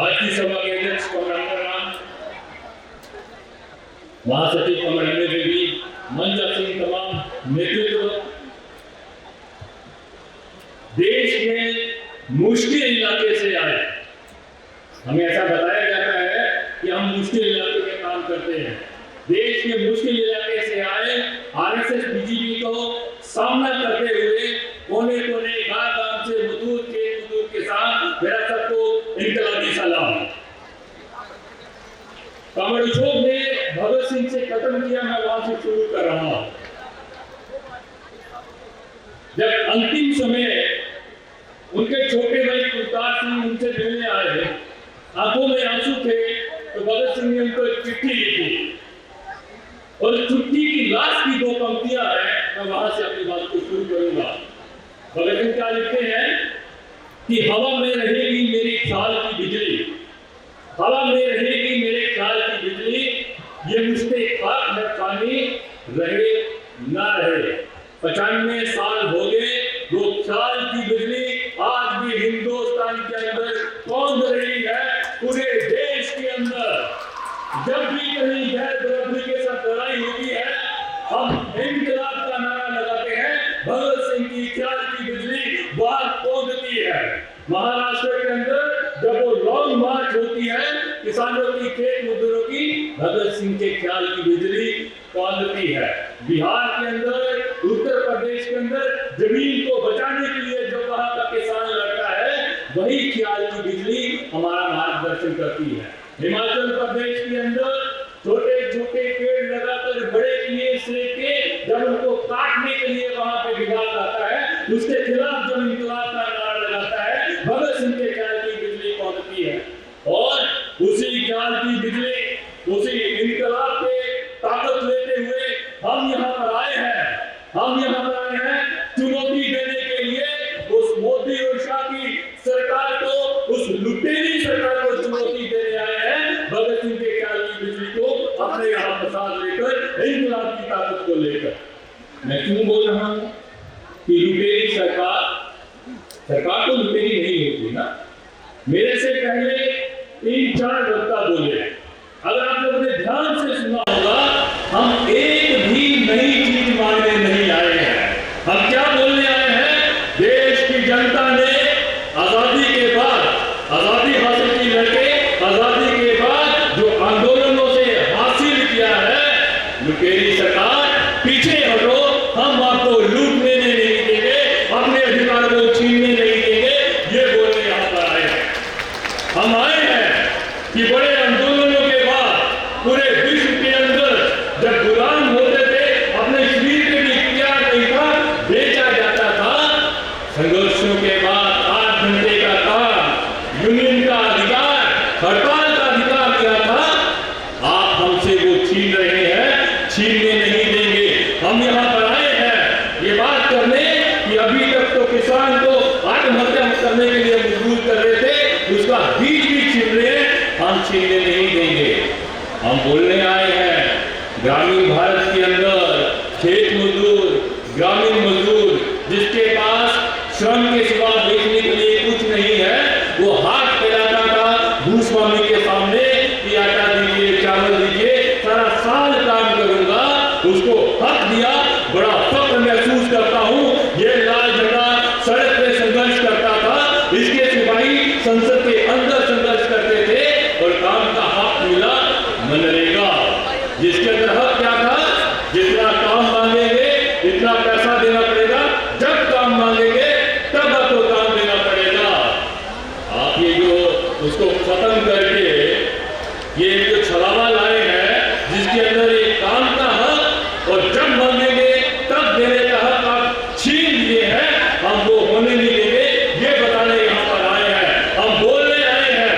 आज की सभा के अध्यक्ष कमरेंद्र राम, महासचिव कमरेंद्र देवी, मंच सिंह, तमाम नेतृत्व, देश के मुश्किल इलाके से आए। हमें ऐसा बताया जाता है कि हम मुश्किल इलाके में काम करते हैं। देश के मुश्किल इलाके से आए आरएसएस बीजेपी को सामना करते हुए कोने कोने गांव से मजदूर किसान, मेरा सबको इनकलाबी सलाम। कांवड़ चौक ने भगत सिंह से खत्म किया, मैं वहां से शुरू कर रहा हूं। जब अंतिम समय उनके छोटे भाई कुलतार सिंह उनसे मिलने आए, आंखों में आंसू थे, तो भगत सिंह ने उनको एक चिट्ठी लिखी और चिट्ठी की लास्ट की 2 पंक्तियां हैं, मैं वहां से अपनी बात को शुरू करूंगा। भगत सिंह क्या लिखते हैं कि हवा में रहेगी मेरे ख्याल की बिजली, हवा में रहेगी मेरे ख्याल की बिजली, ये मुझसे खाक में पानी रहे ना रहे। 95 साल हो गए, वो ख्याल की बिजली आज भी हिंदुस्तान के अंदर कौंध रही है, पूरे देश के अंदर। जब भी कहीं गैर बराबरी के साथ लड़ाई होती है, हम इंकलाब का नारा लगाते हैं, भगत सिंह की ख्याल की बिजली बाहर कौंधती है। महाराष्ट्र के अंदर जब वो लॉन्ग मार्च होती है किसानों की, खेत मजदूरों की, भगत सिंह के ख्याल की बिजली कौंधती है। बिहार के अंदर, उत्तर प्रदेश के अंदर जमीन को बचाने के लिए जो वहां का किसान लड़ता है, वही ख्याल की बिजली हमारा मार्गदर्शन करती है। हिमाचल प्रदेश के अंदर छोटे छोटे पेड़ लगाकर बड़े किए के जब उनको काटने के लिए वहां पे विभाग आता है, उसके खिलाफ जब इंकलाब का नारा लगाता है, भगत सिंह के ख्याल की बिजली कौंधती है। और उसी ख्याल की बिजली, उसी इंकलाब पे ताकत लेते हुए हम यहाँ पर आए हैं। हम यहाँ पर आए हैं चुनौती देने के लिए उस मोदी और शाह की सरकार को, उस लुटेरी सरकार को चुनौती देने आए हैं। भगत सिंह के ख्याल की बिजली को अपने यहाँ पर साथ लेकर, इंकलाब की ताकत को लेकर। मैं क्यों बोल रहा हूँ कि लुटेरी सरकार तो लुटेरी नहीं होती ना। मेरे से पहले 3-4 वक्ता बोले, अगर आप लोगों ने ध्यान से सुना होगा, हम एक भी नई चीज मांगने नहीं आए हैं। हम क्या बोलने आए हैं? देश की जनता ने आजादी के बाद, आजादी हासिल की लड़के, आजादी के बाद जो आंदोलनों से हासिल किया है, लुटेरी सरकार पीछे हटो, हम आपको लूटने नहीं देंगे, अपने अधिकार को छीनने नहीं देंगे, ये बोलने यहाँ पर आए हैं। हम आए हैं कि बड़े आंदोलनों के बाद पूरे विश्व के अंदर जब गुलाम होते थे, अपने शरीर के भी इख्तियार नहीं था, बेचा जाता था। संघर्षों के बाद 8 घंटे का काम, यूनियन का अधिकार, हड़ताल का अधिकार दिया था, आप हमसे वो छीन रहे हैं, छीनने नहीं देंगे। हम यहाँ पर आए हैं ये बात करने कि अभी तक तो किसान को आत्महत्या करने के लिए मजबूर कर रहे थे, उसका बीज भी छीन रहे हैं, हम छीनने नहीं देंगे। हम बोलने आए हैं ग्रामीण भारत के अंदर खेत मजदूर, ग्रामीण मजदूर जिसके पास श्रम के सिवा बेचने के लिए कुछ नहीं है, वो हाथ फैलाता था भूस्वामी के सामने कि आटा दीजिए, चावल दीजिए, सारा साल काम करूंगा, उसको हक दिया, बड़ा फख्र महसूस करता हूं। ये लाल झंडा सड़क पे संघर्ष करता था, इसके सिपाही संसद के अंदर संघर्ष करते थे और काम का हक मिला मनरेगा, जिसके अंदर हक क्या था? जितना काम मांगेंगे इतना पैसा देना पड़ेगा, जब काम मांगेंगे तब आपको काम देना पड़ेगा। आप ये जो उसको खत्म करके ये जो छलावा लाए हैं, जिसके अंदर एक काम का हक और जब मांगेंगे तब देने का हक आप छीन लिए हैं, हम वो होने नहीं देंगे, ये बताने यहाँ पर आए हैं। हम बोलने आए हैं,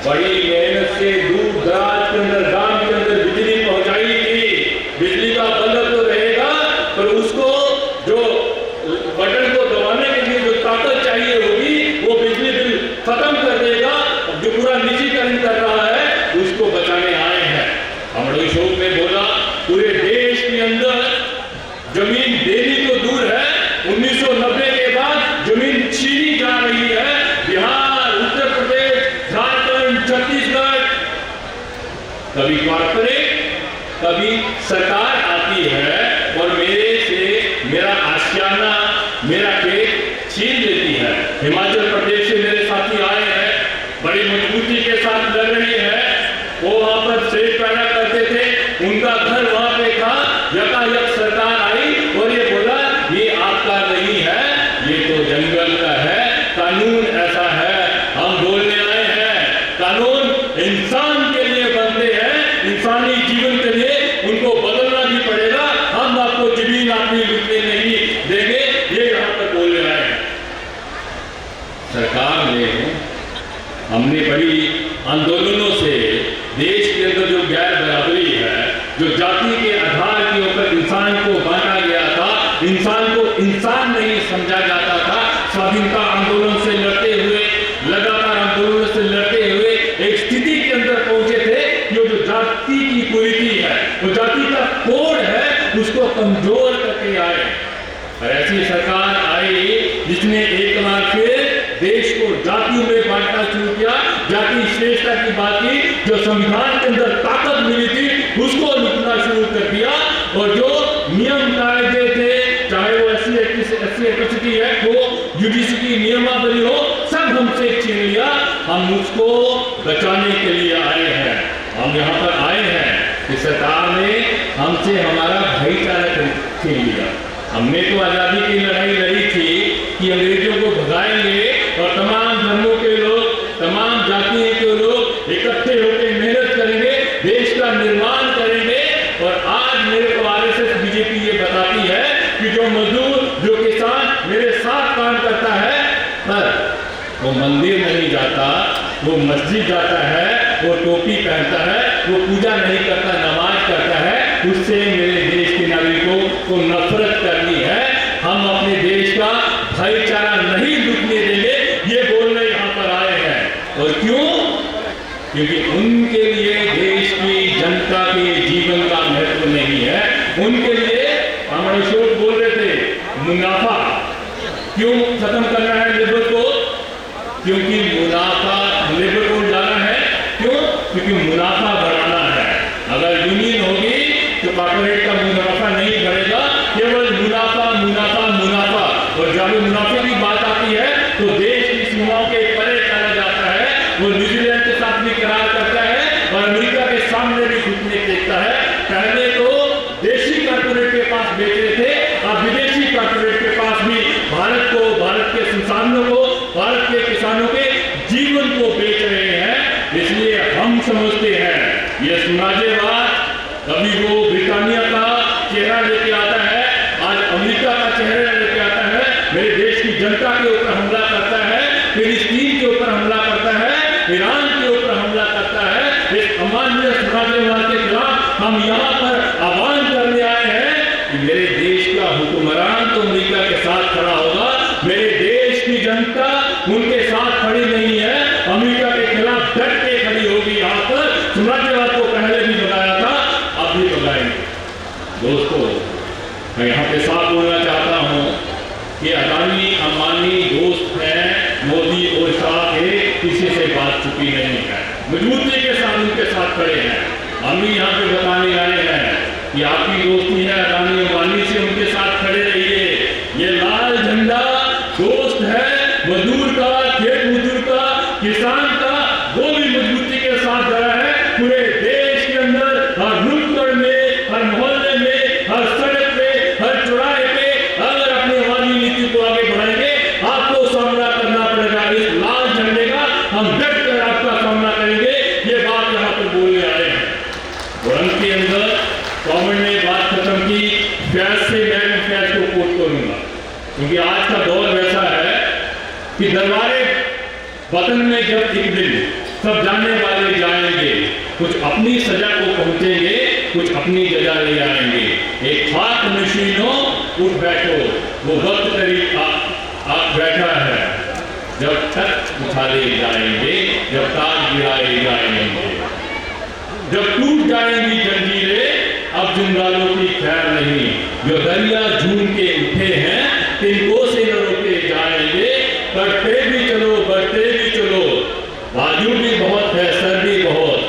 बड़ी मेहनत से दूर दराज कभी कॉर्पोरेट, कभी सरकार आती है और मेरे से मेरा आशियाना, मेरा खेत छीन लेती है। हिमाचल प्रदेश से मेरे साथी आए हैं, बड़ी मजबूती के साथ लड़ रही है। वो वहां पर सेब पैदा करते थे, उनका घर वहां पे था, यकायक सरकार आई और ये बोला ये आपका नहीं है, ये तो जंगल का है, कानून ऐसा है। हम बोलने आए हैं, कानून इंसान के लिए बनते हैं, इंसानी जीवन के लिए उनको बदलना भी पड़ेगा। हम आपको जमीन अपनी लुटने नहीं देंगे, ये यहाँ पर बोलने आए हैं। सरकार ने, हमने बड़ी आंदोलनों से देश के अंदर जो गैर बराबरी है, जो जाति के आधार के ऊपर इंसान को बांटा गया था, इंसान को इंसान नहीं समझा जाता था, स्वाधीनता आंदोलन से लड़ते हुए, लगातार आंदोलन से लड़ते हुए एक स्थिति के अंदर पहुंचे थे कि जो जाति की कुरीति है, वो जाति का कोड है, उसको कमजोर करके आए। और ऐसी सरकार आई जिसने एक बार फिर देश को जातियों में बांटना शुरू किया, जाति श्रेष्ठता की बात की, जो संविधान के अंदर ताकत मिली थी उसको लुटना शुरू कर दिया। और जो नियम कायदे थे, चाहे वो एससी एट्रोसिटी एक्ट हो, जुडिशरी की नियमावली हो, सब हमसे छीन लिया। हम उसको बचाने के लिए आए हैं, हम यहाँ पर आए हैं कि सरकार ने हमसे हमारा भाईचारा छीन लिया। हमने तो आजादी की लड़ाई लड़ी थी कि अंग्रेजों को भगाएंगे और तमाम धर्मों के लोग, तमाम जातियों के लोग इकट्ठे होकर मेहनत करेंगे, देश का निर्माण करेंगे। और आज मेरे को आरएसएस बीजेपी ये बताती है कि जो मजदूर, जो किसान मेरे साथ काम करता है, पर वो मंदिर नहीं जाता, वो मस्जिद जाता है, वो टोपी पहनता है, वो पूजा नहीं करता, नमाज करता है, उससे मेरे देश के नागरिकों को नफरत करनी है। हम अपने देश का भाईचारा नहीं लुटने देंगे, ये बोलने यहाँ पर आए हैं। और क्यों? क्योंकि उनके लिए देश की जनता के जीवन का महत्व नहीं है। उनके लिए हमारे शोक बोल रहे थे, मुनाफा क्यों खत्म करना है लेबर को? क्योंकि मुनाफा लेबर को लाना है। क्यों? क्योंकि मुनाफा बढ़ाना है। अगर यूनियन होगी तो कॉर्पोरेट का मुनाफा नहीं बढ़ेगा, केवल मुनाफा मुनाफा मुनाफा। और जब मुनाफे की बात आती है तो देश की सीमाओं के परे चला जाता है। वो न्यूजीलैंड के साथ भी करार करता है और अमेरिका के सामने भी घुटने टेकता है। पहले तो देशी कॉर्पोरेट के पास बेच रहे थे, अब विदेशी कॉर्पोरेट के पास भी भारत को, भारत के संसाधनों को, भारत के किसानों के जीवन को बेच रहे हैं। इसलिए हम समझते हैं ये साम्राज्यवाद कभी वो ब्रिटानिया का चेहरा लेके आता है, आज अमेरिका का चेहरा लेके आता है, मेरे देश की जनता के ऊपर हमला करता है, फिलिस्तीन के ऊपर हमला करता है, ईरान के ऊपर हमला करता है। इस अमान्य साम्राज्यवाद के खिलाफ हम यहाँ पर आह्वान करने आए हैं कि मेरे देश का हुक्मरान तो अमेरिका के साथ खड़ा होगा, मेरे देश की जनता उनके साथ खड़ी नहीं है, अमेरिका के खिलाफ डट के खड़ी होगी। यहाँ पर साम्राज्यवाद को पहले भी बताया था, अब भी बताएंगे। दोस्तों, मैं यहाँ पे साफ बोलना चाहता हूँ कि अदानी अंबानी दोस्त हैं, मोदी और शाह के, किसी से बात चुकी नहीं है, मजबूती के साथ उनके साथ खड़े हैं। हम भी यहाँ पे बताने आए हैं कि आपकी दोस्ती है अदानी अंबानी से, उनके साथ खड़े रहिए। ये लाल झंडा दोस्त है मजदूर का, खेत मजदूर का, किसान का, वो भी मजबूती के साथ खड़ा है। पूरे देश के अंदर हर नुक्कड़ में, हर मोहल्ले में, हर सड़क पे, हर चौराहे पे अगर अपनी वाली नीति को आगे बढ़ाएंगे, आपको सामना करना पड़ेगा इस लाल झंडे का। हम डट कर आपका सामना करेंगे, ये बात यहाँ पर बोलने आए हैं। और अंत के अंदर गवर्नमेंट ने बात खत्म की, प्याज से मैं प्याज को कोट करूंगा, क्योंकि आज का दौर वैसा है कि दरबारे वतन में जब एक दिन सब जाने वाले जाएंगे, कुछ अपनी सजा को पहुंचेंगे, कुछ अपनी जजा ले आएंगे। एक खाक नशीनों उठ बैठो, वो वक्त करीब आ बैठा है, जब तक उठाले जाएंगे, जब ताज गिराए जाएंगे, जब टूट जाएंगी जंजीरें, अब जंगालों की खैर नहीं। जो दरिया झूम के उठे हैं, तिनको से न रोके जाएंगे। बढ़ते भी चलो, बढ़ते भी चलो, बाजू भी बहुत है, सर भी बहुत,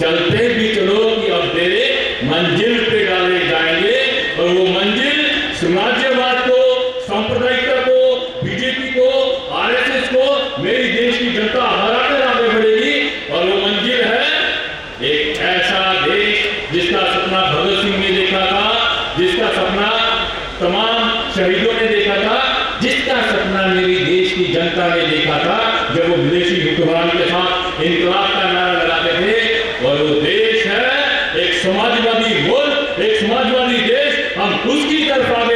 चलते भी चलो, जोरदार स्वागत